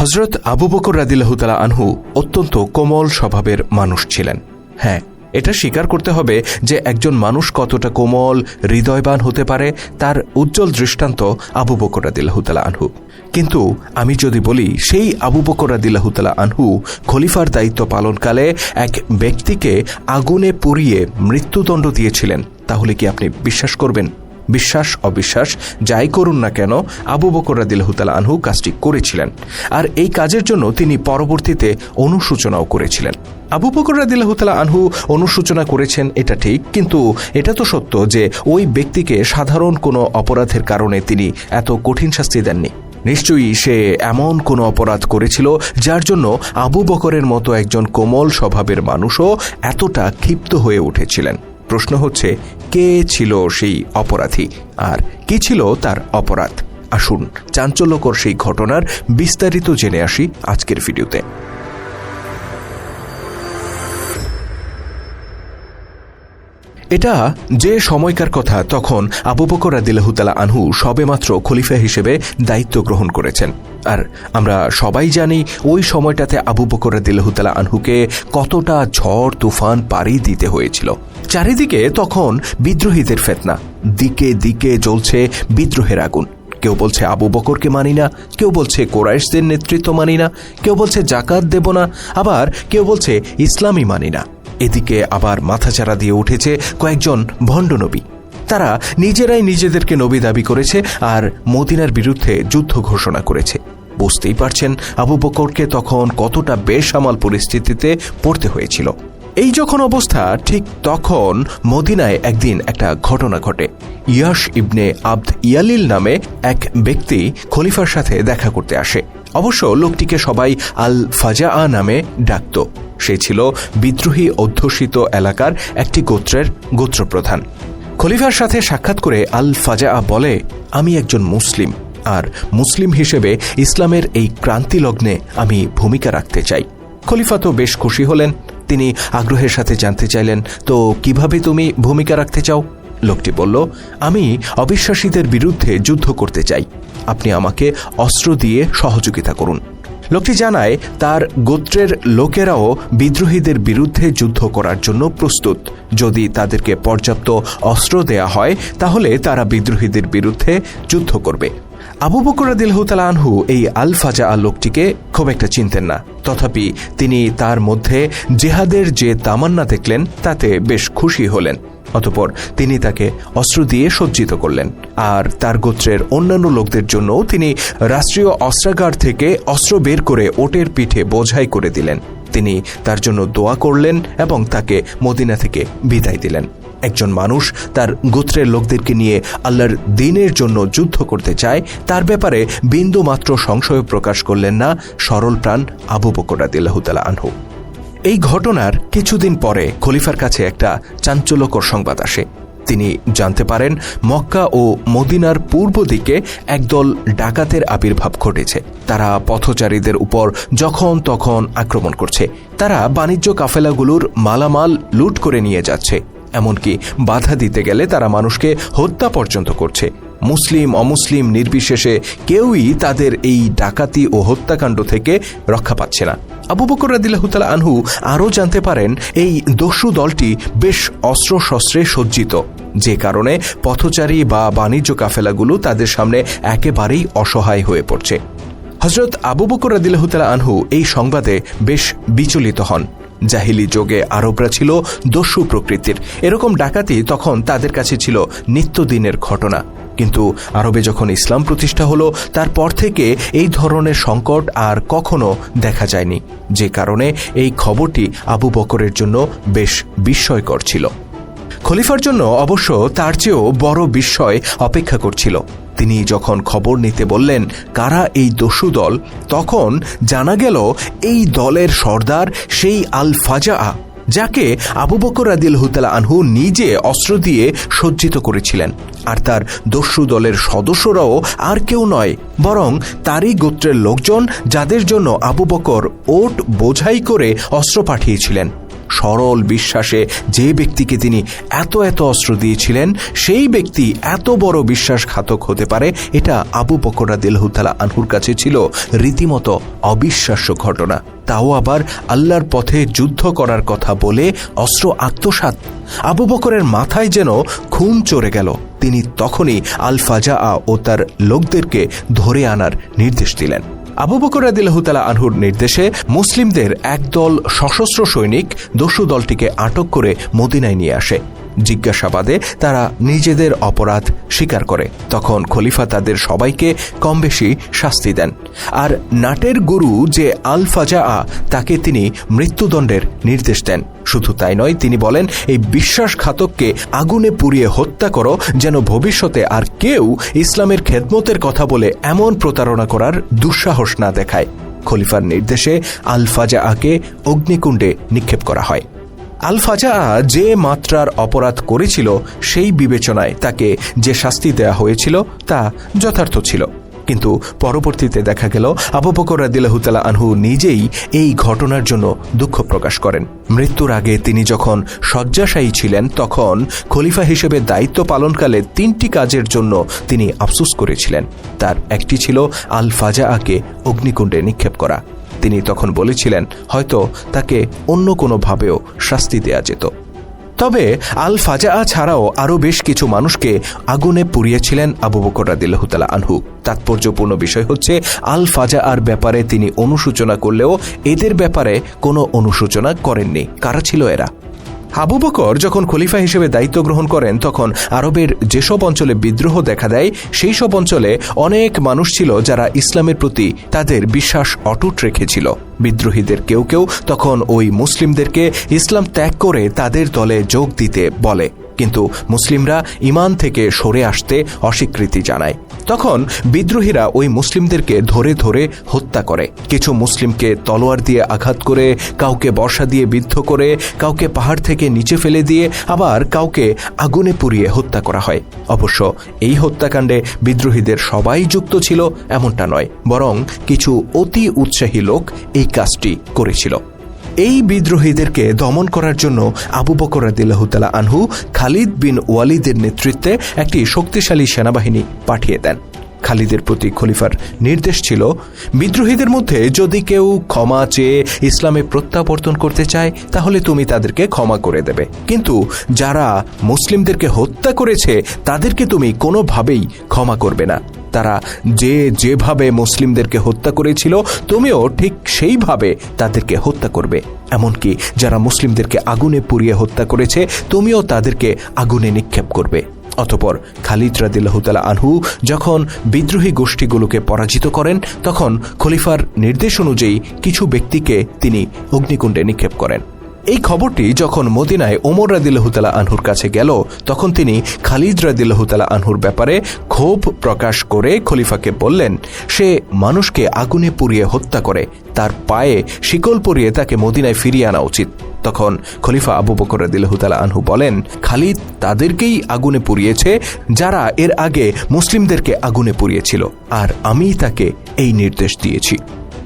হযরত আবু বকর রাদিয়াল্লাহু তাআলা আনহু অত্যন্ত কোমল স্বভাবের মানুষ ছিলেন। হ্যাঁ, এটা স্বীকার করতে হবে যে একজন মানুষ কতটা কোমল হৃদয়বান হতে পারে তার উজ্জ্বল দৃষ্টান্ত আবু বকর রাদিয়াল্লাহু তাআলা আনহু। কিন্তু আমি যদি বলি সেই আবু বকর রাদিয়াল্লাহু তাআলা আনহু খলিফার দায়িত্ব পালনকালে এক ব্যক্তিকে আগুনে পুড়িয়ে মৃত্যুদণ্ড দিয়েছিলেন, তাহলে কি আপনি বিশ্বাস করবেন? বিশ্বাস অবিশ্বাস যাই করুন না কেন, আবু বকর রাদিয়াল্লাহু তাআলা আনহু কাজটি করেছিলেন, আর এই কাজের জন্য তিনি পরবর্তীতে অনুশোচনাও করেছিলেন। আবু বকর রাদিয়াল্লাহু তাআলা আনহু অনুশোচনা করেছেন এটা ঠিক, কিন্তু এটা তো সত্য যে ওই ব্যক্তিকে সাধারণ কোনো অপরাধের কারণে তিনি এত কঠিন শাস্তি দেননি। নিশ্চয়ই সে এমন কোনো অপরাধ করেছিল যার জন্য আবু বকরের মতো একজন কোমল স্বভাবের মানুষও এতটা ক্ষিপ্ত হয়ে উঠেছিলেন। প্রশ্ন হচ্ছে, কে ছিল সেই অপরাধী আর কি ছিল তার অপরাধ? আসুন চাঞ্চল্যকর সেই ঘটনার বিস্তারিত জেনে আসি আজকের ভিডিওতে। এটা যে সময়কার কথা, তখন আবু বকর রাদিয়াল্লাহু তাআলা আনহু সবেমাত্র খলিফা হিসেবে দায়িত্ব গ্রহণ করেছেন। আর আমরা সবাই জানি ওই সময়টাতে আবু বকর রাদিয়াল্লাহু তাআলা আনহুকে কতটা ঝড় তুফান পাড়ি দিতে হয়েছিল। চারিদিকে তখন বিদ্রোহীদের ফিতনা, দিকে দিকে জ্বলছে বিদ্রোহের আগুন। কেউ বলছে আবু বকরকে মানি না, কেউ বলছে কুরাইশদের নেতৃত্ব মানি না, কেউ বলছে যাকাত দেব না, আবার কেউ বলছে ইসলামই মানি না। এদিকে আবার মাথাচাড়া দিয়ে উঠেছে কয়েকজন ভণ্ড নবী। তারা নিজেরাই নিজেদেরকে নবী দাবি করেছে আর মদিনার বিরুদ্ধে যুদ্ধ ঘোষণা করেছে। বুঝতেই পারছেন আবু বকরকে তখন কতটা বেসামাল পরিস্থিতিতে পড়তে হয়েছিল। এই যখন অবস্থা, ঠিক তখন মদিনায় একদিন একটা ঘটনা ঘটে। ইয়াস ইবনে আব্দ ইয়ালিল নামে এক ব্যক্তি খলিফার সাথে দেখা করতে আসে। অবশ্য লোকটিকে সবাই আল ফাজা নামে ডাকত। সে ছিল বিদ্রোহী অধ্যুষিত এলাকার একটি গোত্রের গোত্রপ্রধান। খলিফার সাথে সাক্ষাৎ করে আল ফাজা বলে, আমি একজন মুসলিম, আর মুসলিম হিসেবে ইসলামের এই ক্রান্তি লগ্নে আমি ভূমিকা রাখতে চাই। খলিফা তো বেশ খুশি হলেন। তিনি আগ্রহের সাথে জানতে চাইলেন, তো কিভাবে তুমি ভূমিকা রাখতে চাও? লোকটি বলল, আমি অবিশ্বাসীদের বিরুদ্ধে যুদ্ধ করতে চাই, আপনি আমাকে অস্ত্র দিয়ে সহযোগিতা করুন। লোকটি জানায় তার গোত্রের লোকেরাও বিদ্রোহীদের বিরুদ্ধে যুদ্ধ করার জন্য প্রস্তুত। যদি তাদেরকে পর্যাপ্ত অস্ত্র দেয়া হয় তাহলে তারা বিদ্রোহীদের বিরুদ্ধে যুদ্ধ করবে। আবু বকর রাদিয়াল্লাহু তাআলা আনহু এই আল ফাজা লোকটিকে খুব একটা চিনতেন না, তথাপি তিনি তার মধ্যে জেহাদের যে তামান্না দেখলেন তাতে বেশ খুশি হলেন। অতঃপর তিনি তাকে অস্ত্র দিয়ে সজ্জিত করলেন, আর তার গোত্রের অন্যান্য লোকদের জন্য তিনি রাষ্ট্রীয় অস্ত্রাগার থেকে অস্ত্র বের করে ওটের পিঠে বোঝাই করে দিলেন। তিনি তার জন্য দোয়া করলেন এবং তাকে মদিনা থেকে বিদায় দিলেন। একজন মানুষ তার গোত্রের লোকদেরকে নিয়ে আল্লাহর দ্বীনের জন্য যুদ্ধ করতে চায়, তার ব্যাপারে বিন্দু মাত্র সংশয় প্রকাশ করলেন না সরল প্রাণ আবু বকর রাদিয়াল্লাহু তাআলা আনহু। এই ঘটনার কিছুদিন পরে খলিফার কাছে একটা চাঞ্চল্যকর সংবাদ আসে। তিনি জানতে পারেন মক্কা ও মদিনার পূর্ব দিকে একদল ডাকাতের আবির্ভাব ঘটেছে। তারা পথচারীদের উপর যখন তখন আক্রমণ করছে। তারা বাণিজ্য কাফেলাগুলোর মালামাল লুট করে নিয়ে যাচ্ছে, এমনকি বাধা দিতে গেলে তারা মানুষকে হত্যা পর্যন্ত করছে। মুসলিম অমুসলিম নির্বিশেষে কেউই তাদের এই ডাকাতি ও হত্যাকাণ্ড থেকে রক্ষা পাচ্ছে না। আবু বকর রাদিয়াল্লাহু তাআলা আনহু আরও জানতে পারেন এই দস্যু দলটি বেশ অস্ত্রশস্ত্রে সজ্জিত, যে কারণে পথচারী বা বাণিজ্য কাফেলাগুলো তাদের সামনে একেবারেই অসহায় হয়ে পড়ছে। হযরত আবু বকর রাদিয়াল্লাহু তাআলা আনহু এই সংবাদে বেশ বিচলিত হন। জাহিলি যুগে আরবরা ছিল দস্যু প্রকৃতির। এরকম ডাকাতি তখন তাদের কাছে ছিল নিত্যদিনের ঘটনা। কিন্তু আরবে যখন ইসলাম প্রতিষ্ঠা হলো, তারপর থেকে এই ধরনের সংকট আর কখনো দেখা যায়নি, যে কারণে এই খবরটি আবু বকরের জন্য বেশ বিস্ময়কর ছিল। খলিফার জন্য অবশ্য তার চেয়েও বড় বিস্ময় অপেক্ষা করছিল। তিনি যখন খবর নিতে বললেন কারা এই দস্যু দল, তখন জানা গেল এই দলের সর্দার সেই আল ফাজা, যাকে আবু বকর রাদিয়াল্লাহু তাআলা আনহু নিজে অস্ত্র দিয়ে সজ্জিত করেছিলেন। আর তার দস্যু দলের সদস্যরাও আর কেউ নয়, বরং তারই গোত্রের লোকজন, যাদের জন্য আবু বকর ওট বোঝাই করে অস্ত্র পাঠিয়েছিলেন। সরল বিশ্বাসে যে ব্যক্তিকে তিনি এত এত অস্ত্র দিয়েছিলেন, সেই ব্যক্তি এত বড় বিশ্বাসঘাতক হতে পারে, এটা আবু বকর রাদিয়াল্লাহু তাআলা আনহুর কাছে ছিল রীতিমতো অবিশ্বাস্য ঘটনা। তাও আবার আল্লাহর পথে যুদ্ধ করার কথা বলে অস্ত্র আত্মসাৎ। আবু বকরের মাথায় যেন খুন চড়ে গেল। তিনি তখনই আল ফাজা ও তার লোকদেরকে ধরে আনার নির্দেশ দিলেন। আবু বকর রাদিয়াল্লাহু তাআলা আনহুর নির্দেশে মুসলিমদের একদল সশস্ত্র সৈনিক দস্যু দলটিকে আটক করে মদিনায় নিয়ে আসে। জিজ্ঞাসাবাদে তারা নিজেদের অপরাধ স্বীকার করে। তখন খলিফা তাদের সবাইকে কম বেশি শাস্তি দেন। আর নাটের গুরু যে আল ফাজা তাকে তিনি মৃত্যুদণ্ডের নির্দেশ দেন। শুধু তাই নয়, তিনি বলেন, এই বিশ্বাসঘাতককে আগুনে পুড়িয়ে হত্যা করো, যেন ভবিষ্যতে আর কেউ ইসলামের খেদমতের কথা বলে এমন প্রতারণা করার দুঃসাহস না দেখায়। খলিফার নির্দেশে আল ফাজাকে অগ্নিকুণ্ডে নিক্ষেপ করা হয়। আল ফাজা যে মাত্রার অপরাধ করেছিল, সেই বিবেচনায় তাকে যে শাস্তি দেয়া হয়েছিল তা যথার্থ ছিল। কিন্তু পরবর্তীতে দেখা গেল আবু বকর রাদিয়াল্লাহু তাআলা আনহু নিজেই এই ঘটনার জন্য দুঃখ প্রকাশ করেন। মৃত্যুর আগে তিনি যখন শয্যাশায়ী ছিলেন, তখন খলিফা হিসেবে দায়িত্ব পালনকালে 3টি কাজের জন্য তিনি আফসোস করেছিলেন। তার একটি ছিল আল ফাজাকে অগ্নিকুণ্ডে নিক্ষেপ করা। তিনি তখন বলেছিলেন, হয়তো তাকে অন্য কোনোভাবেও শাস্তি দেয়া যেত। তবে আল ফাজা ছাড়াও আরও বেশ কিছু মানুষকে আগুনে পুড়িয়েছিলেন আবু বকর রাদিয়াল্লাহু তাআলা আনহু। তাৎপর্যপূর্ণ বিষয় হচ্ছে, আল ফাজার ব্যাপারে তিনি অনুশোচনা করলেও এদের ব্যাপারে কোনো অনুশোচনা করেননি। কারা ছিল এরা? আবু বকর যখন খলিফা হিসেবে দায়িত্ব গ্রহণ করেন, তখন আরবের যেসব অঞ্চলে বিদ্রোহ দেখা দেয়, সেই সব অঞ্চলে অনেক মানুষ ছিল যারা ইসলামের প্রতি তাদের বিশ্বাস অটুট রেখেছিল। বিদ্রোহীদের কেউ কেউ তখন ওই মুসলিমদেরকে ইসলাম ত্যাগ করে তাদের দলে যোগ দিতে বলে, কিন্তু মুসলিমরা ঈমান থেকে সরে আসতে অস্বীকৃতি জানায়। তখন বিদ্রোহীরা ওই মুসলিমদেরকে ধরে ধরে হত্যা করে। কিছু মুসলিমকে তলোয়ার দিয়ে আঘাত করে, কাউকে বর্শা দিয়ে বিদ্ধ করে, কাউকে পাহাড় থেকে নিচে ফেলে দিয়ে, আবার কাউকে আগুনে পুড়িয়ে হত্যা করা হয়। অবশ্য এই হত্যাকাণ্ডে বিদ্রোহীদের সবাই যুক্ত ছিল এমনটা নয়, বরং কিছু অতি উৎসাহী লোক এই কাজটি করেছিল। এই বিদ্রোহীদেরকে দমন করার জন্য আবু বকর রাদিয়াল্লাহু তাআলা আনহু খালিদ বিন ওয়ালিদের নেতৃত্বে একটি শক্তিশালী সেনাবাহিনী পাঠিয়ে দেন। খালিদের প্রতি খলিফার নির্দেশ ছিল, বিদ্রোহীদের মধ্যে যদি কেউ ক্ষমা চেয়ে ইসলামে প্রত্যাবর্তন করতে চায়, তাহলে তুমি তাদেরকে ক্ষমা করে দেবে, কিন্তু যারা মুসলিমদেরকে হত্যা করেছে তাদেরকে তুমি কোনোভাবেই ক্ষমা করবে না। তারা যেভাবে মুসলিমদেরকে হত্যা করেছিল, তুমিও ঠিক সেইভাবে তাদেরকে হত্যা করবে। এমনকি যারা মুসলিমদেরকে আগুনে পুড়িয়ে হত্যা করেছে, তুমিও তাদেরকে আগুনে নিক্ষেপ করবে। অতঃপর খালিদ রাদিয়াল্লাহু তাআলা আনহু যখন বিদ্রোহী গোষ্ঠীগুলোকে পরাজিত করেন, তখন খলিফার নির্দেশ অনুযায়ী কিছু ব্যক্তিকে তিনি অগ্নিকুণ্ডে নিক্ষেপ করেন। এই খবরটি যখন মদিনায় ওমর রাদিয়াল্লাহু তাআলা আনহুর কাছে গেল, তখন তিনি খালিদ রাদিয়াল্লাহু তাআলা আনহুর ব্যাপারে ক্ষোভ প্রকাশ করে খলিফাকে বললেন, সে মানুষকে আগুনে পুড়িয়ে হত্যা করে, তার পায়ে শিকল পরিয়ে তাকে মদিনায় ফিরিয়ে আনা উচিত। তখন খলিফা আবু বকর রাদিয়াল্লাহু তাআলা আনহু বলেন, খালিদ তাদেরকেই আগুনে পুড়িয়েছে যারা এর আগে মুসলিমদেরকে আগুনে পুড়িয়েছিল, আর আমি তাকে এই নির্দেশ দিয়েছি।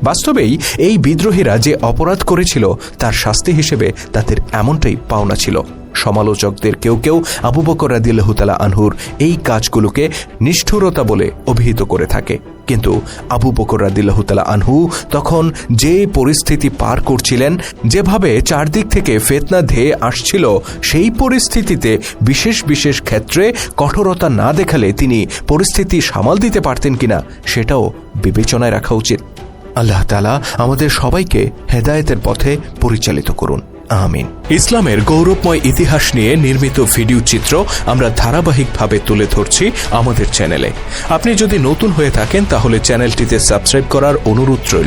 বাস্তবেই এই বিদ্রোহীরা যে অপরাধ করেছিল, তার শাস্তি হিসেবে তাদের এমনটাই পাওনা ছিল। সমালোচকদের কেউ কেউ আবু বকর রাদিয়াল্লাহু তাআলা আনহুর এই কাজগুলোকে নিষ্ঠুরতা বলে অভিহিত করে থাকে, কিন্তু আবু বকর রাদিয়াল্লাহু তাআলা আনহু তখন যে পরিস্থিতি পার করছিলেন, যেভাবে চারদিক থেকে ফিতনা ধেয়ে আসছিল, সেই পরিস্থিতিতে বিশেষ বিশেষ ক্ষেত্রে কঠোরতা না দেখালে তিনি পরিস্থিতি সামাল দিতে পারতেন কিনা, সেটাও বিবেচনায় রাখা উচিত। আল্লাহ তাআলা আমাদের সবাইকে হেদায়েতের পথে পরিচালিত করুন, আমিন। ইসলামের গৌরবময় ইতিহাস নিয়ে নির্মিত ভিডিও চিত্র আমরা ধারাবাহিকভাবে তুলে ধরছি আমাদের চ্যানেলে। আপনি যদি নতুন হয়ে থাকেন, তাহলে চ্যানেলটিতে সাবস্ক্রাইব করার অনুরোধ রইল।